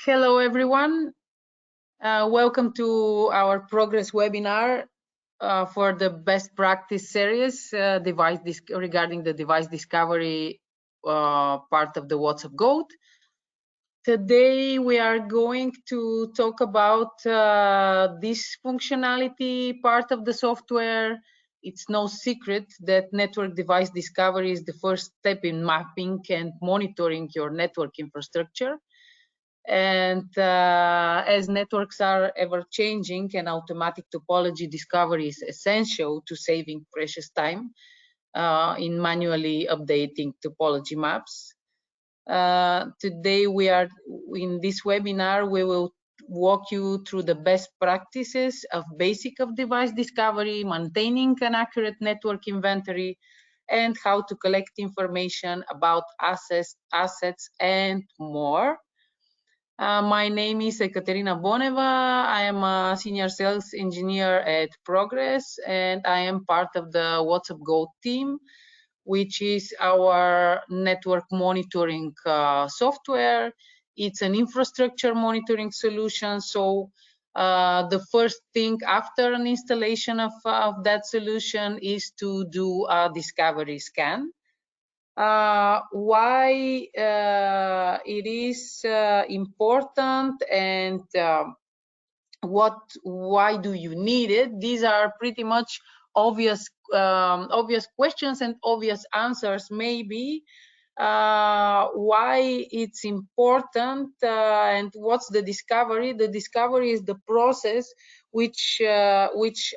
Hello, everyone. Welcome to our progress webinar for the best practice series regarding the device discovery part of the WhatsUp Goat. Today, we are going to talk about this functionality part of the software. It's no secret that network device discovery is the first step in mapping and monitoring your network infrastructure. And as networks are ever changing and automatic topology discovery is essential to saving precious time in manually updating topology maps. Today in this webinar, we will walk you through the best practices of basic of device discovery, maintaining an accurate network inventory, and how to collect information about assets and more. My name is Ekaterina Boneva. I am a senior sales engineer at Progress, and I am part of the WhatsUp Goat team, which is our network monitoring software. It's an infrastructure monitoring solution. So the first thing after an installation of that solution is to do a discovery scan. Why it is important and why do you need it? These are pretty much obvious questions and obvious answers maybe. Why it's important and what's the discovery? The discovery is the process which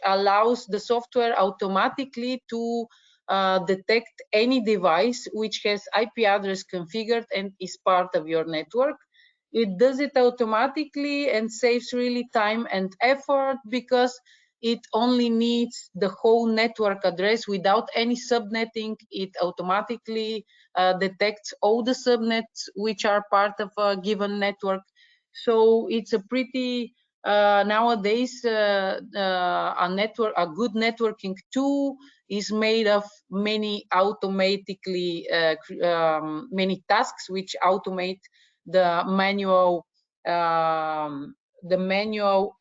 allows the software automatically to detect any device which has IP address configured and is part of your network. It does it automatically and saves really time and effort because it only needs the whole network address without any subnetting. It automatically detects all the subnets which are part of a given network. So it's a pretty nowadays a good networking tool is made of many many tasks which automate the manual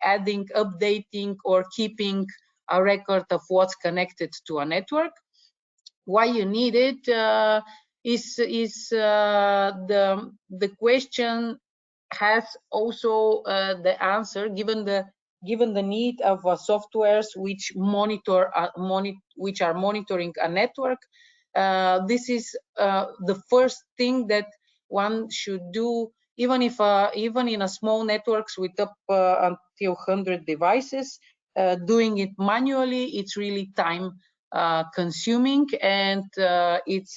adding, updating, or keeping a record of what's connected to a network. Why you need it is the question has also the answer given the need of softwares which which are monitoring a network. This is the first thing that one should do, even in a small networks with up until 100 devices. Doing it manually, it's really time consuming, and it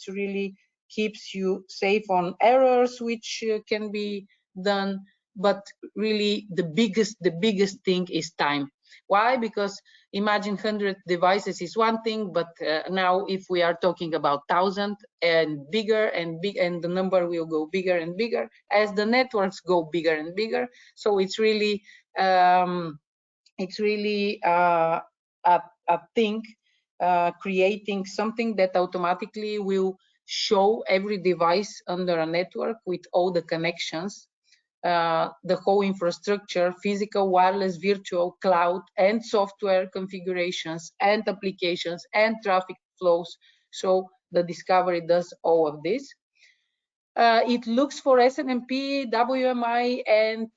really keeps you safe on errors which can be done. But really the biggest thing is time. Why? Because imagine 100 devices is one thing, but now if we are talking about 1,000 and bigger and the number will go bigger and bigger as the networks go bigger and bigger. So it's really a thing, creating something that automatically will show every device under a network with all the connections, the whole infrastructure, physical, wireless, virtual, cloud, and software configurations, and applications, and traffic flows. So the discovery does all of this. It looks for SNMP, WMI, and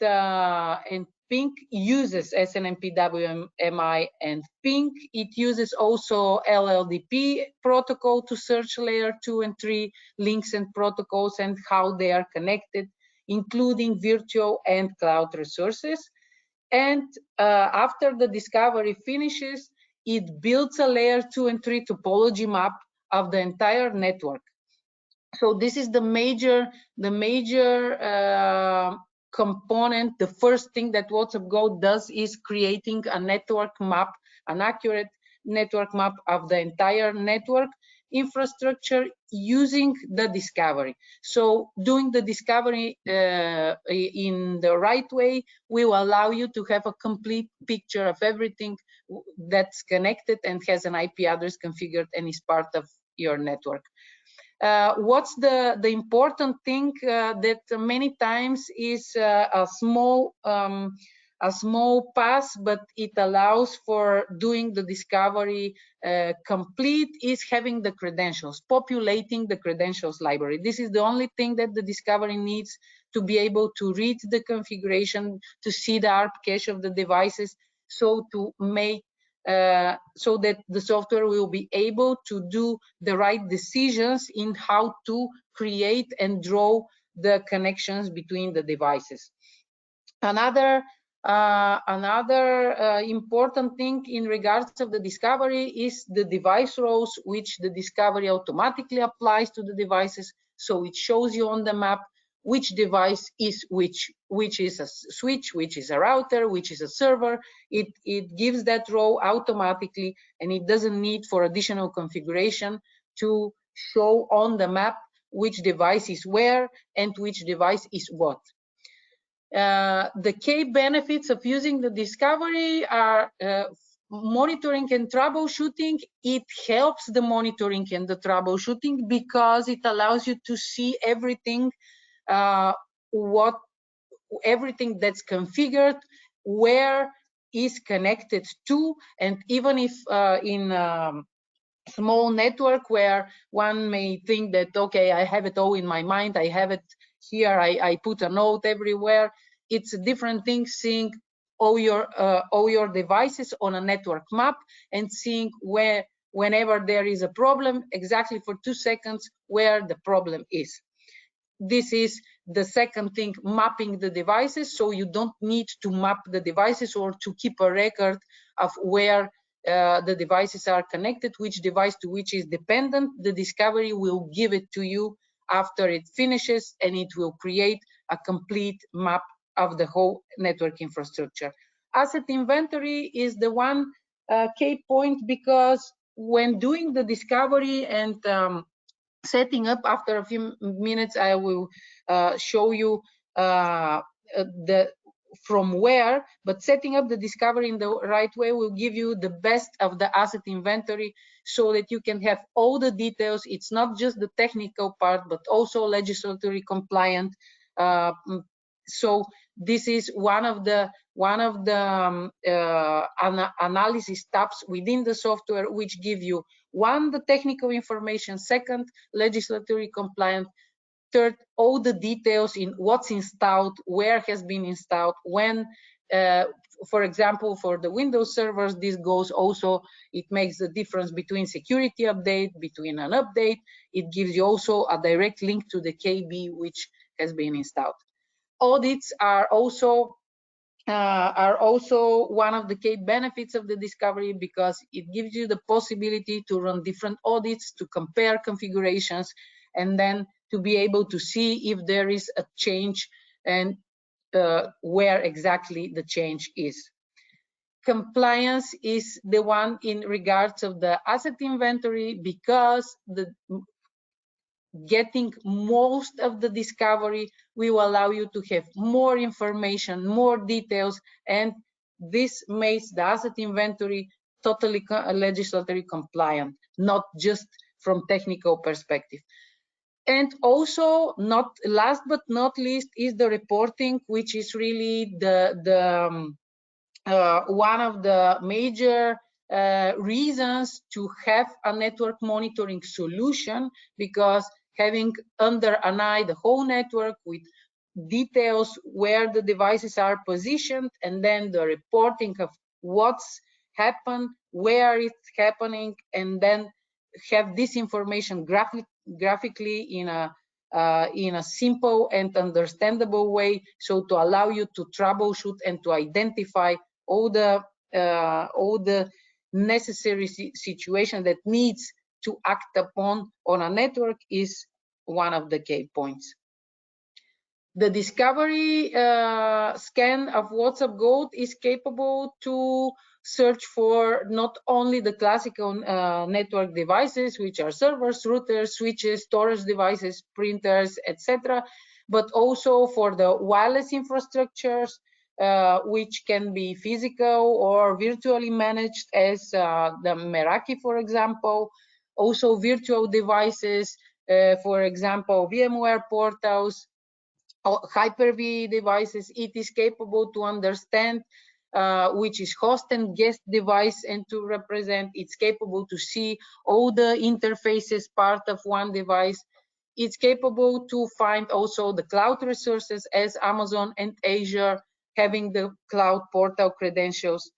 PINC. Uses SNMP, WMI, and PINC. It uses also LLDP protocol to search layer 2 and 3 links and protocols and how they are connected, including virtual and cloud resources. And after the discovery finishes, it builds a layer 2 and 3 topology map of the entire network. So this is the major component. The first thing that WhatsUp Goat does is creating a network map, an accurate network map of the entire network infrastructure using the discovery. So doing the discovery in the right way will allow you to have a complete picture of everything that's connected and has an IP address configured and is part of your network. what's the important thing that many times is a small pass, but it allows for doing the discovery complete, is having the credentials, populating the credentials library. This is the only thing that the discovery needs to be able to read the configuration, to see the ARP cache of the devices, so to make so that the software will be able to do the right decisions in how to create and draw the connections between the devices. Another important thing in regards of the discovery is the device roles, which the discovery automatically applies to the devices. So it shows you on the map which device is which is a switch, which is a router, which is a server. It gives that row automatically, and it doesn't need for additional configuration to show on the map which device is where and which device is what. The key benefits of using the discovery are monitoring and troubleshooting. It helps the monitoring and the troubleshooting because it allows you to see everything, everything that's configured, where is connected to, and even if in small network where one may think that, okay, I have it all in my mind, I have it here, I put a note everywhere. It's a different thing seeing all your devices on a network map and seeing where, whenever there is a problem, exactly for 2 seconds where the problem is. This is the second thing, mapping the devices, so you don't need to map the devices or to keep a record of where the devices are connected, which device to which is dependent. The discovery will give it to you after it finishes, and it will create a complete map of the whole network infrastructure. Asset inventory is the one key point, because when doing the discovery and setting up, after a few minutes I will show you from where, but setting up the discovery in the right way will give you the best of the asset inventory, so that you can have all the details. It's not just the technical part, but also legislatively compliant. So this is one of the analysis tabs within the software, which give you, one, the technical information, second, legislatively compliant, third, all the details in what's installed, where has been installed, when. For example, for the Windows servers, this goes also, it makes the difference between security update, between an update. It gives you also a direct link to the KB which has been installed. Audits are also one of the key benefits of the discovery, because it gives you the possibility to run different audits, to compare configurations, and then to be able to see if there is a change and where exactly the change is. Compliance is the one in regards of the asset inventory, because getting most of the discovery will allow you to have more information, more details, and this makes the asset inventory totally legislatively compliant, not just from technical perspective. And also, not last but not least, is the reporting, which is really one of the major reasons to have a network monitoring solution, because having under an eye the whole network with details where the devices are positioned, and then the reporting of what's happened, where it's happening, and then have this information graphically in a simple and understandable way, so to allow you to troubleshoot and to identify all the necessary situation that needs to act upon on a network, is one of the key points. The discovery scan of WhatsUp Gold is capable to search for not only the classical network devices, which are servers, routers, switches, storage devices, printers, etc., but also for the wireless infrastructures, which can be physical or virtually managed, as the Meraki, for example. Also virtual devices, for example, VMware portals, Hyper-V devices. It is capable to understand which is host and guest device and to represent. It's capable to see all the interfaces part of one device. It's capable to find also the cloud resources as Amazon and Azure having the cloud portal credentials.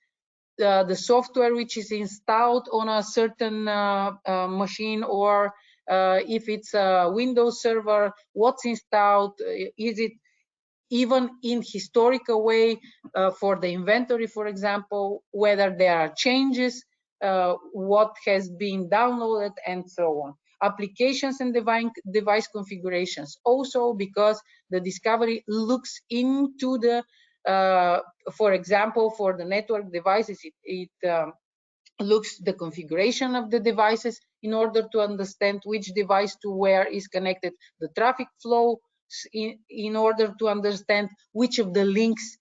The software which is installed on a certain machine, or if it's a Windows server, what's installed, is it even in historical way for the inventory, for example, whether there are changes, what has been downloaded, and so on. Applications and device configurations also, because the discovery looks into the for example, for the network devices, it looks the configuration of the devices in order to understand which device to where is connected, the traffic flow in order to understand which of the links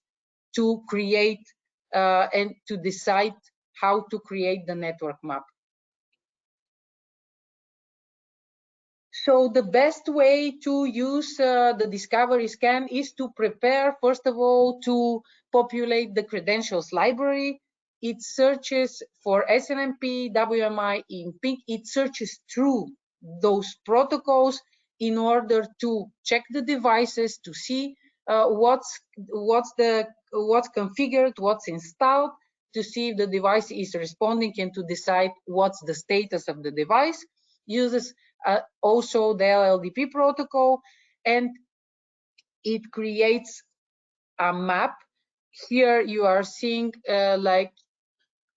to create and to decide how to create the network map. So the best way to use the discovery scan is to prepare, first of all, to populate the credentials library. It searches for SNMP, WMI in pink. It searches through those protocols in order to check the devices, to see what's configured, what's installed, to see if the device is responding, and to decide what's the status of the device. Uses also the LLDP protocol, and it creates a map. Here you are seeing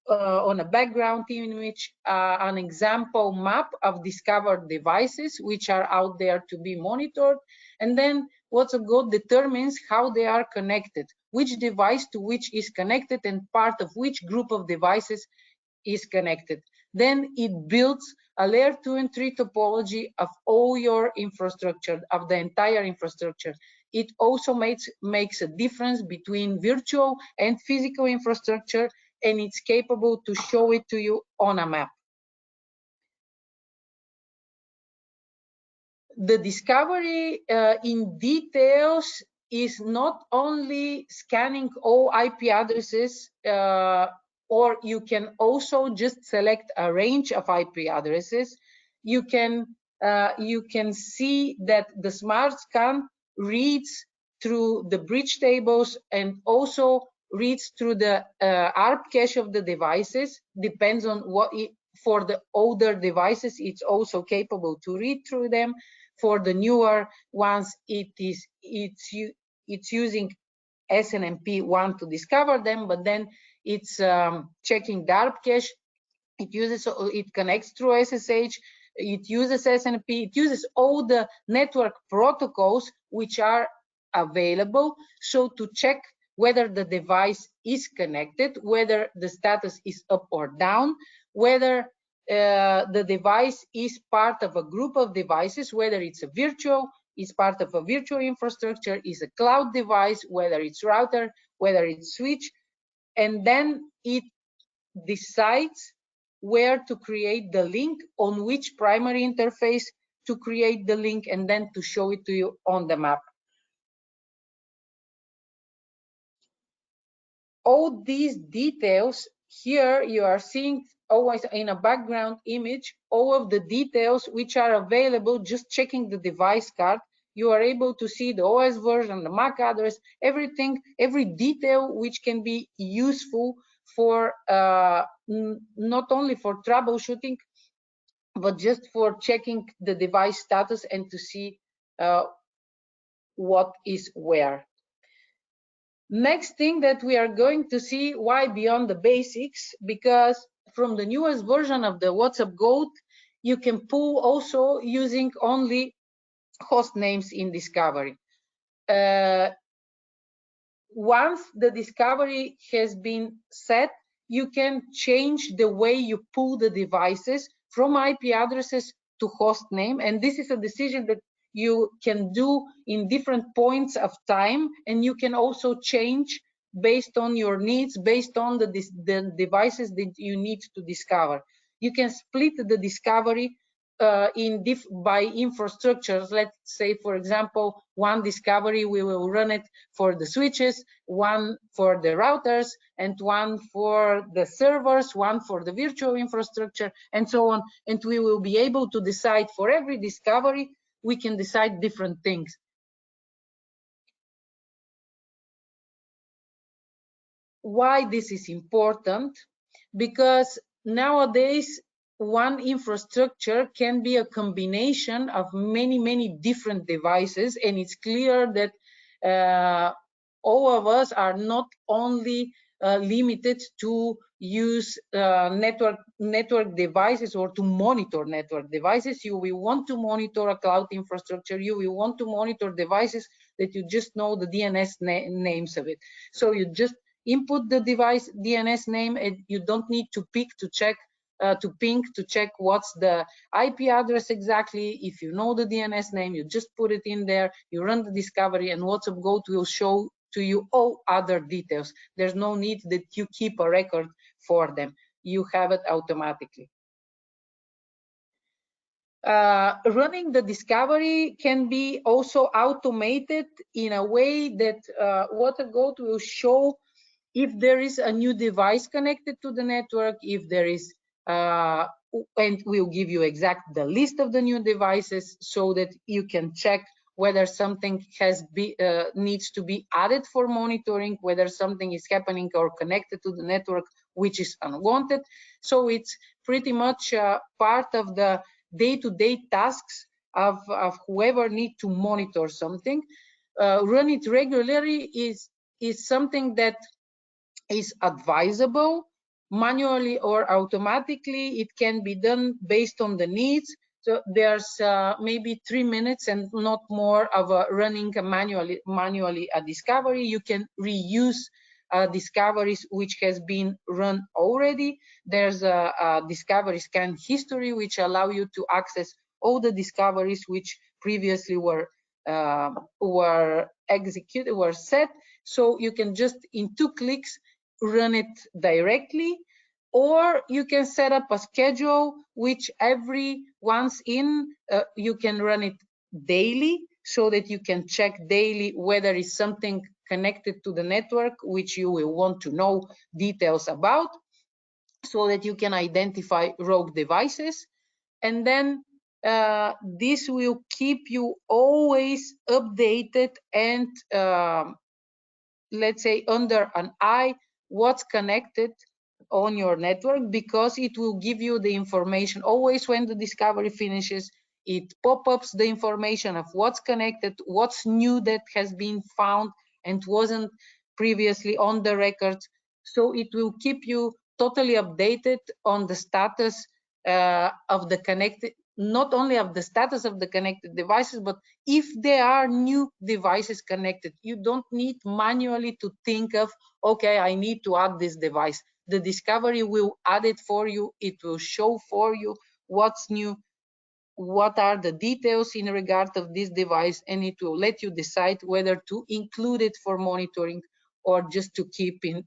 on a background image an example map of discovered devices which are out there to be monitored, and then WhatsUp determines how they are connected, which device to which is connected, and part of which group of devices is connected. Then it builds a layer 2 and 3 topology of all your infrastructure, of the entire infrastructure. It also makes a difference between virtual and physical infrastructure, and it's capable to show it to you on a map. The discovery in details is not only scanning all IP addresses, or you can also just select a range of IP addresses. You can see that the smart scan reads through the bridge tables and also reads through the ARP cache of the devices. Depends on what for the older devices, it's also capable to read through them. For the newer ones, it's using SNMP1 to discover them, but then it's checking the ARP cache. It connects through SSH. It uses SNMP. It uses all the network protocols which are available, so to check whether the device is connected, whether the status is up or down, whether the device is part of a group of devices, whether it's a virtual, is part of a virtual infrastructure, is a cloud device, whether it's router, whether it's switch, and then it decides where to create the link, on which primary interface to create the link, and then to show it to you on the map. All these details here you are seeing always in a background image, all of the details which are available. Just checking the device card, you are able to see the OS version, the MAC address, everything, every detail which can be useful for not only for troubleshooting, but just for checking the device status and to see what is where. Next thing that we are going to see, why beyond the basics, because from the newest version of the WhatsUp Gold, you can pull also using only host names in discovery. Once the discovery has been set, you can change the way you pull the devices from IP addresses to host name, and this is a decision that you can do in different points of time, and you can also change based on your needs, based on the devices that you need to discover. You can split the discovery by infrastructures. Let's say, for example, one discovery, we will run it for the switches, one for the routers, and one for the servers, one for the virtual infrastructure, and so on. And we will be able to decide for every discovery, we can decide different things. Why this is important? Because nowadays one infrastructure can be a combination of many different devices, and it's clear that all of us are not only limited to use network devices or to monitor network devices. You will want to monitor a cloud infrastructure. You will want to monitor devices that you just know the DNS names of it. So you just input the device DNS name, and you don't need to ping to check what's the IP address exactly. If you know the DNS name, you just put it in there, you run the discovery, and WhatsUp Goat will show to you all other details. There's no need that you keep a record for them. You have it automatically. Running the discovery can be also automated in a way that WhatsUp Goat will show if there is a new device connected to the network, if there is, and we'll give you the list of the new devices so that you can check whether something needs to be added for monitoring, whether something is happening or connected to the network which is unwanted. So it's pretty much part of the day-to-day tasks of whoever need to monitor something. Run it regularly is something that is advisable. Manually or automatically, it can be done based on the needs. So there's maybe 3 minutes and not more of running manually a discovery. You can reuse discoveries which has been run already. There's a discovery scan history which allow you to access all the discoveries which previously were executed, were set. So you can just in 2 clicks run it directly, or you can set up a schedule which every once in you can run it daily, so that you can check daily whether it's something connected to the network which you will want to know details about, so that you can identify rogue devices. And then this will keep you always updated and let's say under an eye what's connected on your network, because it will give you the information always when the discovery finishes. It pop-ups the information of what's connected, what's new that has been found and wasn't previously on the record. So it will keep you totally updated on the status of the connected, not only of the status of the connected devices, but if there are new devices connected. You don't need manually to think of, okay, I need to add this device. The discovery will add it for you. It will show for you what's new, what are the details in regard of this device, and it will let you decide whether to include it for monitoring or just to keep an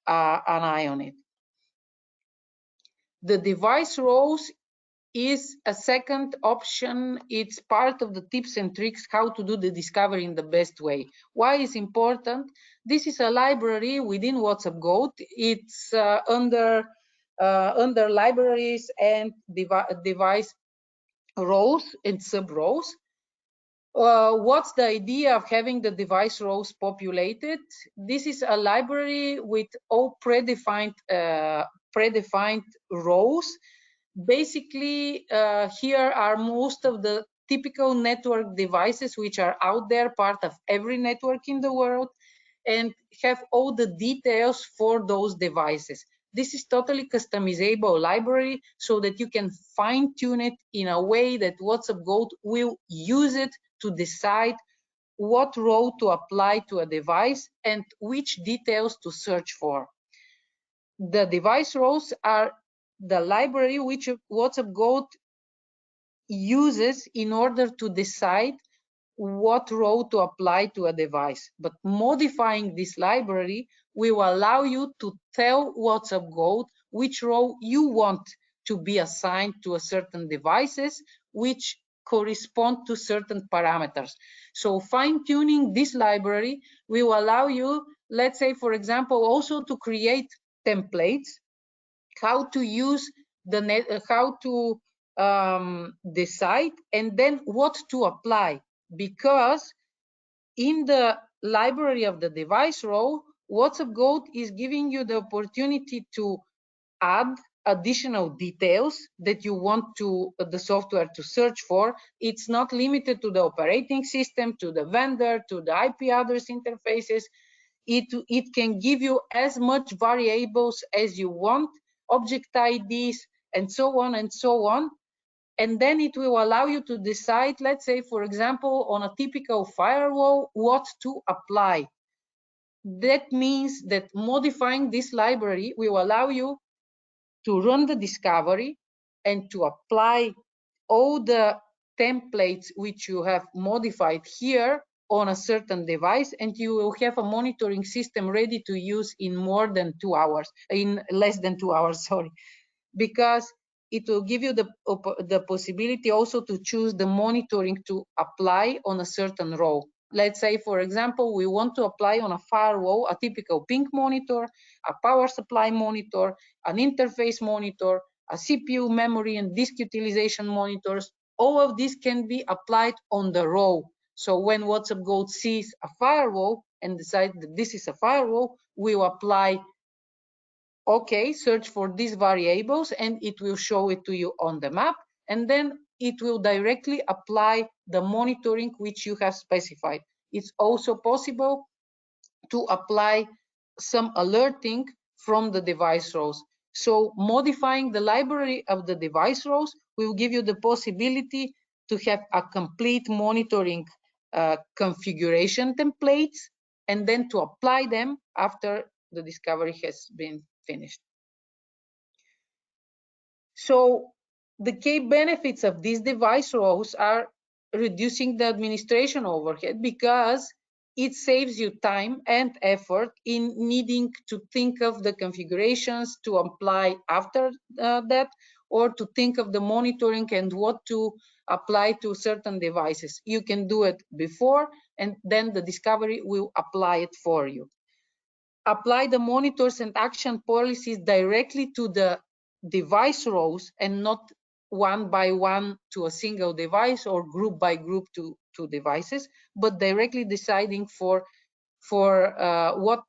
eye on it. The device rows is a second option. It's part of the tips and tricks how to do the discovery in the best way. Why is important? This is a library within WhatsUp Goat. It's under libraries and device rows and sub rows. What's the idea of having the device rows populated? This is a library with all predefined rows. Basically, here are most of the typical network devices which are out there, part of every network in the world, and have all the details for those devices. This is totally customizable library, so that you can fine tune it in a way that WhatsUp Goat will use it to decide what row to apply to a device and which details to search for. The device rows are the library which WhatsUp Goat uses in order to decide what row to apply to a device. But modifying this library will allow you to tell WhatsUp Goat which row you want to be assigned to a certain devices which correspond to certain parameters. So fine-tuning this library will allow you, let's say, for example, also to create templates, how to use the net, how to decide, and then what to apply. Because in the library of the device row, WhatsUp Goat is giving you the opportunity to add additional details that you want to the software to search for. It's not limited to the operating system, to the vendor, to the IP address interfaces. It can give you as much variables as you want, object IDs, and so on and so on. And then it will allow you to decide, let's say, for example, on a typical firewall, what to apply. That means that modifying this library will allow you to run the discovery and to apply all the templates which you have modified here on a certain device, and you will have a monitoring system ready to use in more than 2 hours, in less than 2 hours, sorry, because it will give you the possibility also to choose the monitoring to apply on a certain row. Let's say, for example, we want to apply on a firewall a typical ping monitor, a power supply monitor, an interface monitor, a CPU, memory, and disk utilization monitors. All of this can be applied on the row. So when WhatsUp Goat sees a firewall and decides that this is a firewall, we will apply, okay, search for these variables, and it will show it to you on the map, and then it will directly apply the monitoring which you have specified. It's also possible to apply some alerting from the device rows. So modifying the library of the device rows will give you the possibility to have a complete monitoring configuration templates, and then to apply them after the discovery has been finished. So the key benefits of these device rows are reducing the administration overhead, because it saves you time and effort in needing to think of the configurations to apply after that, or to think of the monitoring and what to apply to certain devices. You can do it before, and then the discovery will apply it for you. Apply the monitors and action policies directly to the device rows, and not one by one to a single device or group by group to devices, but directly deciding for what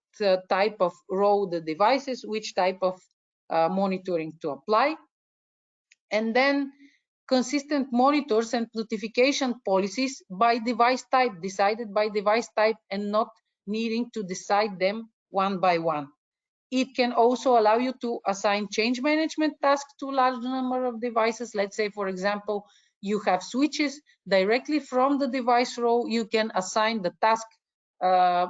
type of row the devices, which type of monitoring to apply. And then consistent monitors and notification policies by device type, decided by device type, and not needing to decide them one by one. It can also allow you to assign change management tasks to a large number of devices. Let's say, for example, you have switches directly from the device row. You can assign the task,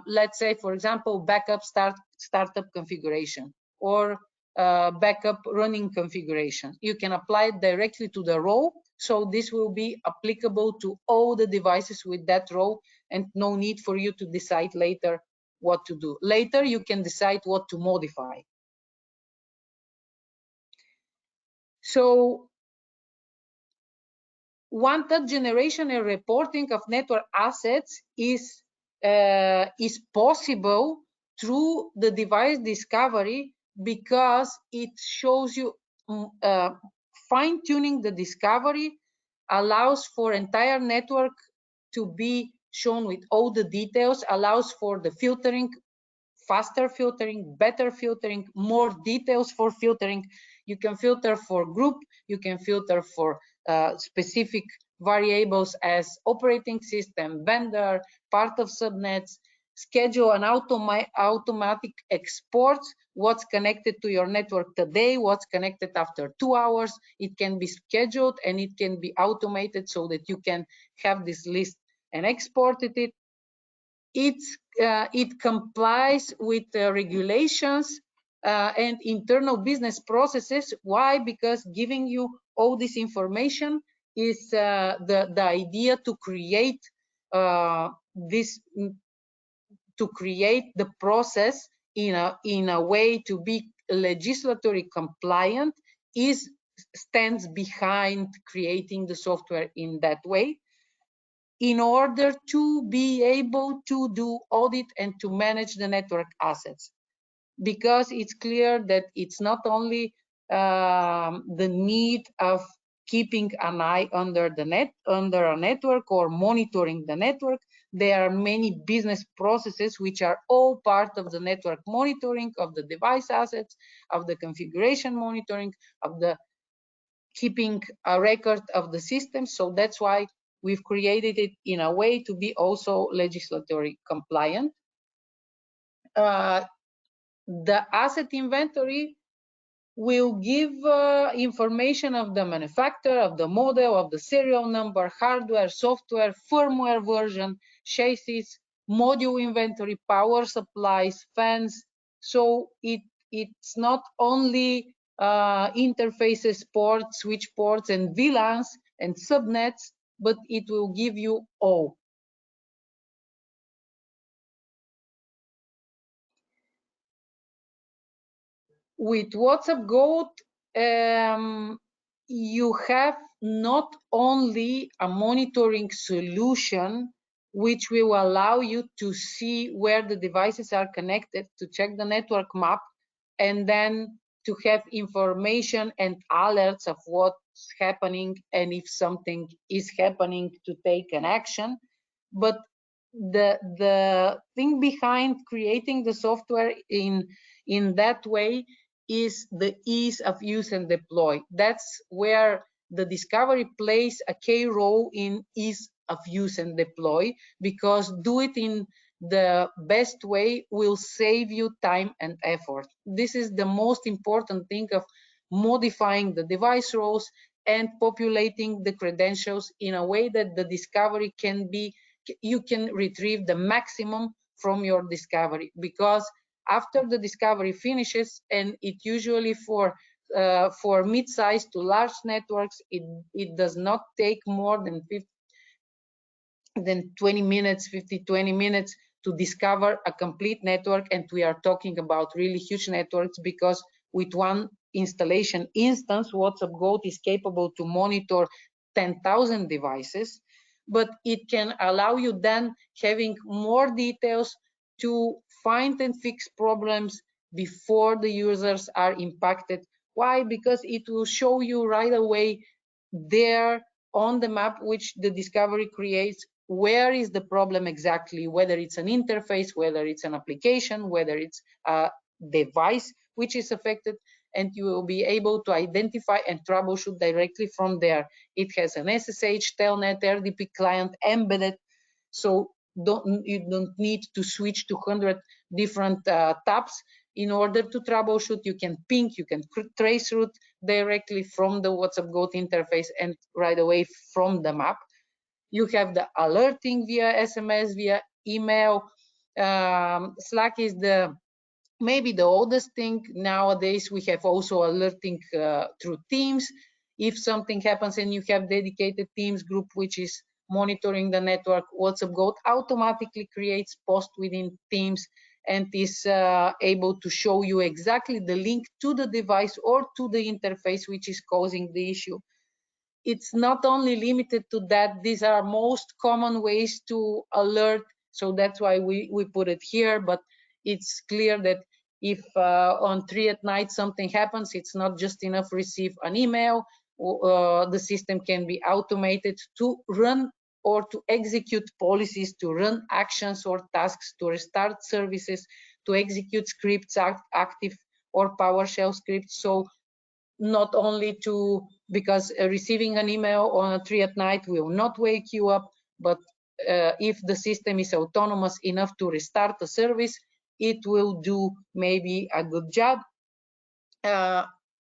let's say, for example, backup startup configuration, or backup running configuration. You can apply it directly to the row. So this will be applicable to all the devices with that row, and no need for you to decide later what to do. Later, you can decide what to modify. So one-touch generation and reporting of network assets is possible through the device discovery, because it shows you fine-tuning the discovery allows for entire network to be shown with all the details, allows for the filtering, faster filtering, better filtering, more details for filtering. You can filter for group, you can filter for specific variables as operating system, vendor, part of subnets, schedule an automatic exports, what's connected to your network today, what's connected after 2 hours. It can be scheduled and it can be automated so that you can have this list and export it. It complies with regulations and internal business processes. Why? Because giving you all this information is the idea to create the process in a way to be legislatorily compliant, is stands behind creating the software in that way, in order to be able to do audit and to manage the network assets. Because it's clear that it's not only the need of keeping an eye under a network or monitoring the network. There are many business processes which are all part of the network monitoring of the device assets, of the configuration monitoring, of the keeping a record of the system. So that's why we've created it in a way to be also legislatory compliant. The asset inventory will give information of the manufacturer, of the model, of the serial number, hardware, software, firmware version, chassis, module inventory, power supplies, fans. So it's not only interfaces, ports, switch ports, and VLANs and subnets, but it will give you all. With WhatsUp Gold, you have not only a monitoring solution which will allow you to see where the devices are connected, to check the network map, and then to have information and alerts of what's happening, and if something is happening, to take an action. But the thing behind creating the software in that way is the ease of use and deploy. That's where the discovery plays a key role in ease of use and deploy, because do it in the best way will save you time and effort. This is the most important thing of modifying the device roles and populating the credentials in a way that the discovery can be, you can retrieve the maximum from your discovery. Because after the discovery finishes, and it usually for mid-sized to large networks, it does not take more than 20 minutes, 20 minutes to discover a complete network. And we are talking about really huge networks, because with one installation instance, WhatsUp Gold is capable to monitor 10,000 devices. But it can allow you then having more details to find and fix problems before the users are impacted. Why? Because it will show you right away there on the map which the discovery creates, where is the problem exactly, whether it's an interface, whether it's an application, whether it's a device which is affected, and you will be able to identify and troubleshoot directly from there. It has an SSH, Telnet, RDP client embedded, so you don't need to switch to 100 different tabs in order to troubleshoot. You can ping, you can trace route directly from the WhatsUp Gold interface and right away from the map. You have the alerting via SMS, via email. Slack is maybe the oldest thing. Nowadays, we have also alerting through Teams. If something happens and you have dedicated Teams group which is monitoring the network, WhatsUp Gold automatically creates post within Teams and is able to show you exactly the link to the device or to the interface which is causing the issue. It's not only limited to that. These are most common ways to alert, so that's why we put it here. But it's clear that if on 3 at night something happens, it's not just enough receive an email. The system can be automated to run or to execute policies, to run actions or tasks, to restart services, to execute scripts, active or PowerShell scripts. So not only to, because receiving an email on 3 at night will not wake you up, but if the system is autonomous enough to restart the service, it will do maybe a good job.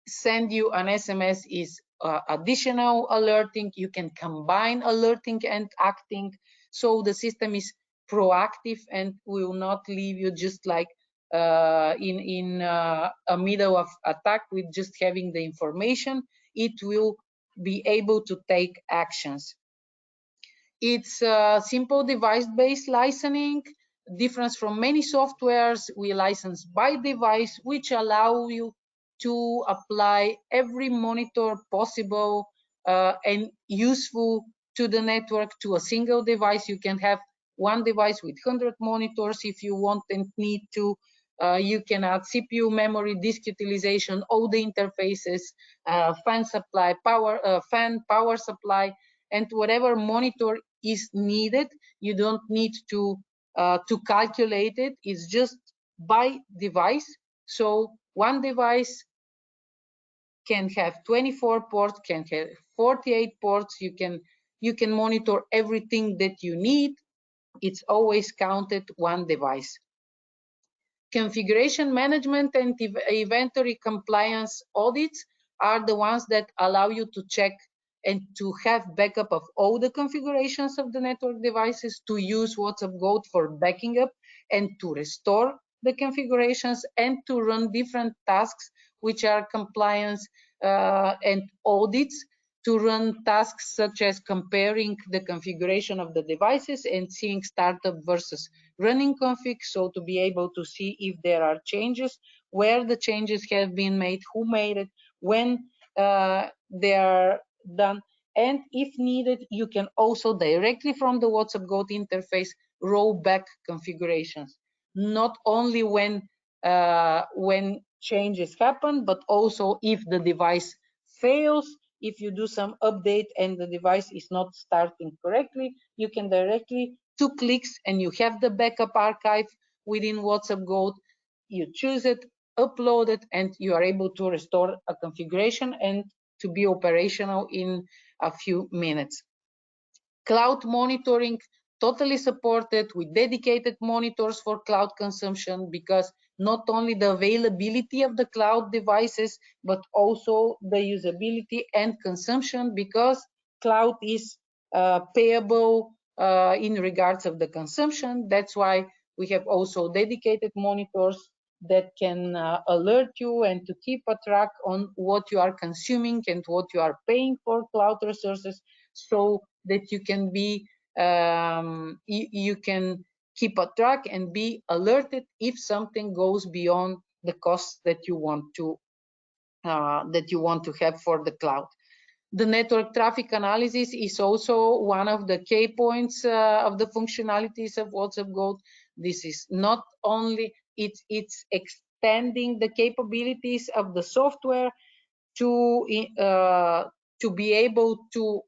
Send you an SMS is additional alerting. You can combine alerting and acting, so the system is proactive and will not leave you just like in a middle of attack with just having the information. It will be able to take actions. It's simple device-based licensing. Difference from many softwares, we license by device, which allow you to apply every monitor possible and useful to the network to a single device. You can have one device with 100 monitors if you want and need to. You can add CPU, memory, disk utilization, all the interfaces, fan supply, power supply, and whatever monitor is needed. You don't need to calculate it. It's just by device. So one device can have 24 ports, can have 48 ports. You can monitor everything that you need. It's always counted one device. Configuration management and inventory compliance audits are the ones that allow you to check and to have backup of all the configurations of the network devices, to use WhatsUp Gold for backing up and to restore the configurations, and to run different tasks which are compliance and audits, to run tasks such as comparing the configuration of the devices and seeing startup versus running config, so to be able to see if there are changes, where the changes have been made, who made it, when they are done, and if needed, you can also directly from the WhatsUp Gold interface roll back configurations, not only when changes happen, but also if the device fails. If you do some update and the device is not starting correctly, you can directly 2 clicks and you have the backup archive within WhatsUp Gold. You choose it, upload it, and you are able to restore a configuration and to be operational in a few minutes. Cloud monitoring, totally supported with dedicated monitors for cloud consumption, because not only the availability of the cloud devices, but also the usability and consumption, because cloud is payable in regards of the consumption. That's why we have also dedicated monitors that can alert you and to keep a track on what you are consuming and what you are paying for cloud resources, so that you can be you can keep a track and be alerted if something goes beyond the costs that you want to have for the cloud. The network traffic analysis is also one of the key points of the functionalities of WhatsUp Gold. This is not only it's extending the capabilities of the software to be able to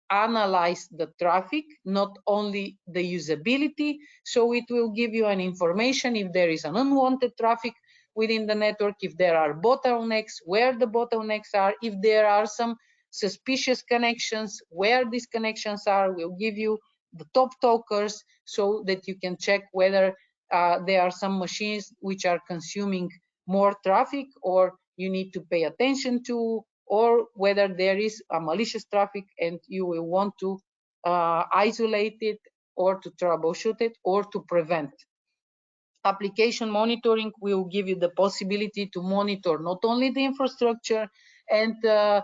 analyze the traffic, not only the usability. So it will give you an information if there is an unwanted traffic within the network, if there are bottlenecks, where the bottlenecks are, if there are some suspicious connections, where these connections are. Will give you the top talkers so that you can check whether there are some machines which are consuming more traffic or you need to pay attention to, or whether there is a malicious traffic and you will want to isolate it or to troubleshoot it or to prevent. Application monitoring will give you the possibility to monitor not only the infrastructure and the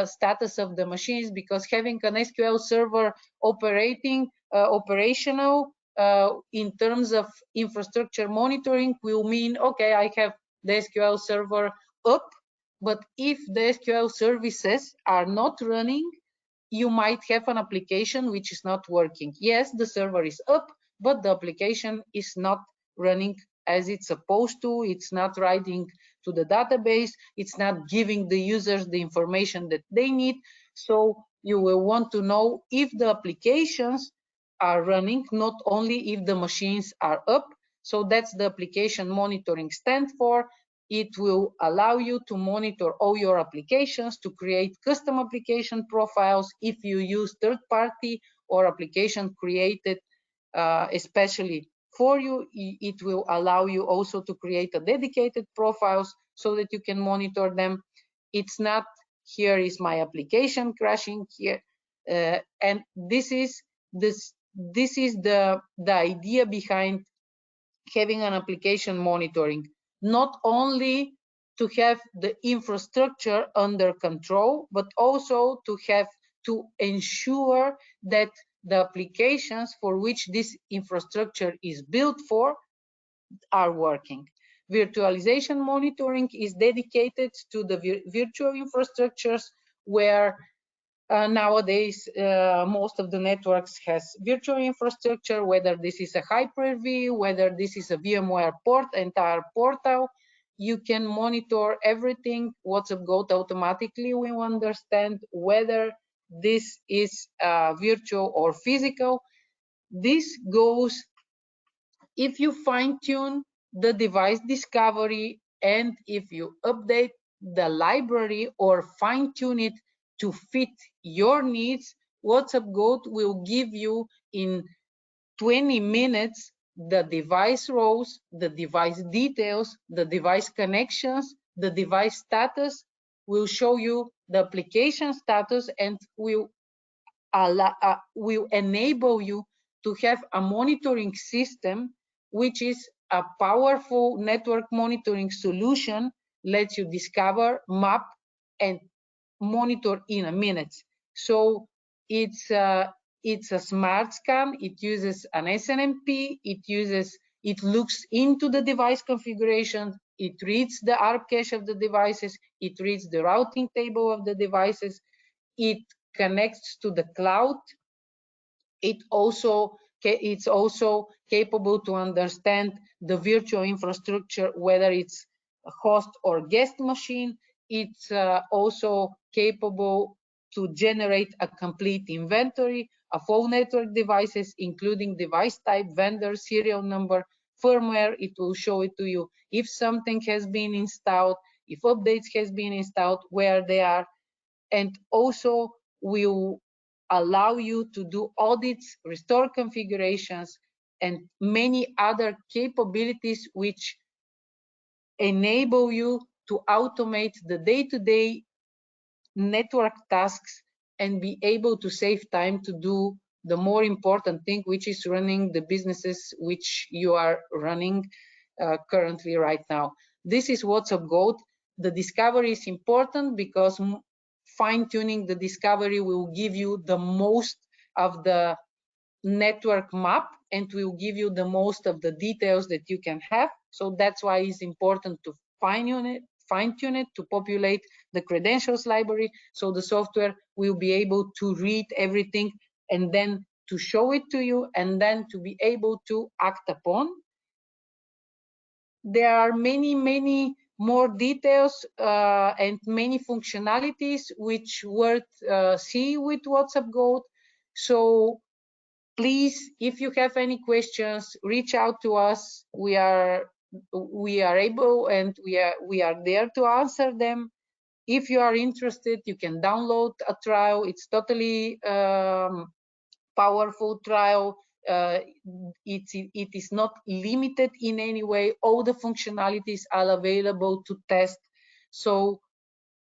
status of the machines, because having an SQL server operational in terms of infrastructure monitoring will mean, okay, I have the SQL server up, but if the SQL services are not running, you might have an application which is not working. Yes, the server is up, but the application is not running as it's supposed to. It's not writing to the database. It's not giving the users the information that they need. So you will want to know if the applications are running, not only if the machines are up. So that's the application monitoring stand for. It will allow you to monitor all your applications, to create custom application profiles if you use third-party or application created especially for you. It will allow you also to create a dedicated profiles so that you can monitor them. It's not, here is my application crashing here, and this is the idea behind having an application monitoring, not only to have the infrastructure under control, but also to ensure that the applications for which this infrastructure is built for are working. Virtualization monitoring is dedicated to the virtual infrastructures where nowadays most of the networks has virtual infrastructure, whether this is a Hyper-V, whether this is a VMware entire portal. You can monitor everything. WhatsUp Goat automatically will understand whether this is virtual or physical. This goes if you fine-tune the device discovery and if you update the library or fine-tune it to fit your needs. WhatsUp Goat will give you in 20 minutes the device roles, the device details, the device connections, the device status, will show you the application status, and will enable you to have a monitoring system, which is a powerful network monitoring solution, lets you discover, map, and monitor in a minute. So it's a smart scan. It uses an SNMP. It looks into the device configuration. It reads the ARP cache of the devices. It reads the routing table of the devices. It connects to the cloud. It's also capable to understand the virtual infrastructure, whether it's a host or guest machine. It's also capable to generate a complete inventory of all network devices, including device type, vendor, serial number, firmware. It will show it to you if something has been installed, if updates has been installed, where they are, and also will allow you to do audits, restore configurations, and many other capabilities which enable you to automate the day-to-day network tasks and be able to save time to do the more important thing, which is running the businesses which you are running currently right now. This is WhatsUp Goat. The discovery is important because fine-tuning the discovery will give you the most of the network map and will give you the most of the details that you can have. So that's why it's important to fine-tune it to populate the credentials library, so the software will be able to read everything and then to show it to you and then to be able to act upon. There are many more details and many functionalities which worth see with WhatsUp Goat. So please, if you have any questions, reach out to us. We are able and we are there to answer them. If you are interested, you can download a trial. It's totally powerful trial. It is not limited in any way. All the functionalities are available to test. So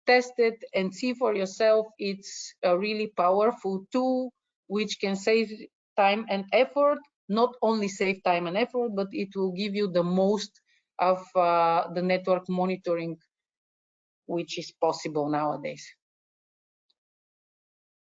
test it and see for yourself. It's a really powerful tool which can save time and effort. Not only save time and effort, but it will give you the most of the network monitoring which is possible nowadays.